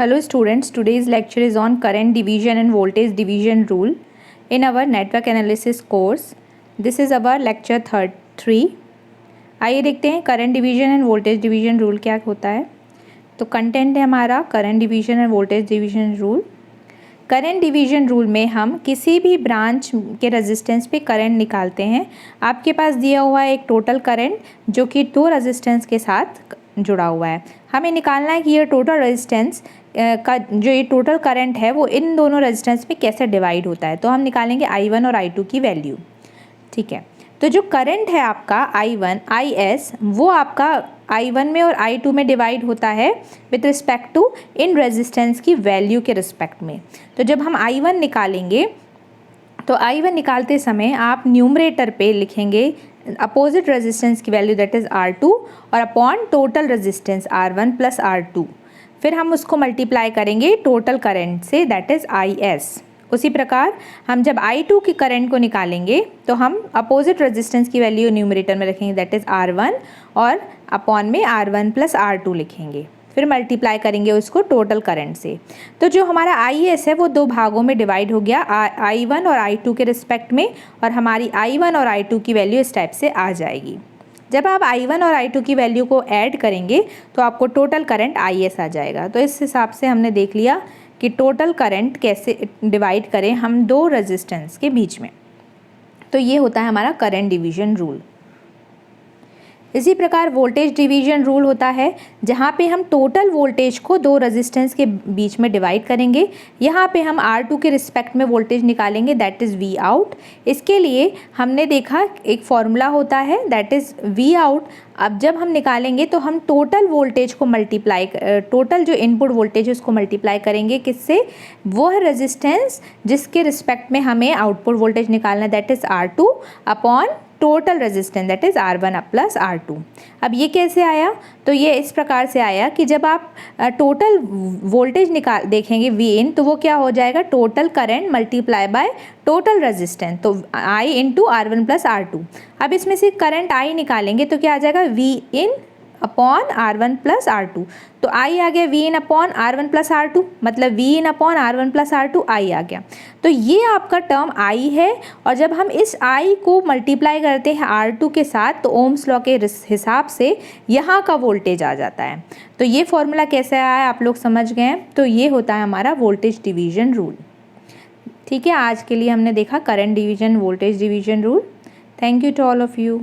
Hello students, today's lecture is on current division and voltage division rule in our network analysis course. This is our lecture 3. आइए देखते हैं current division end voltage division rule क्या होता है। तो content है हमारा current division end voltage division rule. Current division rule में हम किसी भी ब्रांच के रेजिस्टेंस पे करंट निकालते हैं। आपके पास दिया हुआ है एक टोटल करंट जो कि दो रेजिस्टेंस के साथ जुड़ा हुआ है। हमें निकालना है कि ये टोटल रेजिस्टेंस का जो ये टोटल करंट है वो इन दोनों रेजिस्टेंस में कैसे डिवाइड होता है। तो हम निकालेंगे I1 और I2 की वैल्यू। ठीक है, तो जो करंट है आपका I1 IS वो आपका I1 में और I2 में डिवाइड होता है विद रिस्पेक्ट टू इन रेजिस्टेंस की वैल्यू के रिस्पेक्ट में। तो जब हम I1 निकालेंगे तो I1 निकालते समय आप न्यूमरेटर पे लिखेंगे अपोजिट रेजिस्टेंस की वैल्यू दैट इज़ R2 और upon total resistance R1 plus R2। फिर हम उसको मल्टीप्लाई करेंगे total current say that is IS। उसी प्रकार हम जब I2 की करंट को निकालेंगे तो हम अपोजिट रेजिस्टेंस की वैल्यू न्यूमरेटर में रखेंगे दैट इज़ R1 और अपॉन में R1 प्लस R2 लिखेंगे। फिर मल्टीप्लाई करेंगे उसको टोटल करंट से। तो जो हमारा IS है वो दो भागों में डिवाइड हो गया, I1 और I2 के रिस्पेक्ट में, और हमारी I1 और I2 की वैल्यू इस टाइप से आ जाएगी। जब आप I1 और I2 की वैल्यू को ऐड करेंगे तो आपको टोटल करंट IS आ जाएगा। तो इस हिसाब से हमने देख लिया कि टोटल करंट कैसे डिवाइड करें हम दो रेजिस्टेंस के बीच में। तो ये होता है हमारा करंट डिवीजन रूल। इसी प्रकार वोल्टेज डिवीजन रूल होता है जहाँ पे हम टोटल वोल्टेज को दो रेजिस्टेंस के बीच में डिवाइड करेंगे। यहाँ पे हम R2 के रिस्पेक्ट में वोल्टेज निकालेंगे दैट इज़ V आउट। इसके लिए हमने देखा एक फॉर्मूला होता है दैट इज़ V आउट। अब जब हम निकालेंगे तो हम टोटल वोल्टेज को टोटल जो इनपुट वोल्टेज है उसको मल्टीप्लाई करेंगे किससे, वह रेजिस्टेंस जिसके रिस्पेक्ट में हमें आउटपुट वोल्टेज निकालना that is R2 upon total resistance that is R1 plus R2। अब ये कैसे आया, तो ये इस प्रकार से आया कि जब आप टोटल वोल्टेज देखेंगे V इन, तो वो क्या हो जाएगा total current multiply by total resistance, तो I into R1 plus R2। अब इसमें से करंट I निकालेंगे तो क्या आ जाएगा V इन अपॉन R1 प्लस R2। तो I आ गया V इन अपॉन R1 प्लस R2, मतलब V in upon R1 plus R2 I आ गया। तो ये आपका टर्म I है, और जब हम इस I को मल्टीप्लाई करते हैं R2 के साथ तो ओम्स लॉ के हिसाब से यहाँ का वोल्टेज आ जाता है। तो ये फॉर्मूला कैसे आया है आप लोग समझ गए हैं। तो ये होता है हमारा वोल्टेज डिवीजन रूल। ठीक है, आज के लिए हमने देखा current division voltage division rule. Thank you to all of you.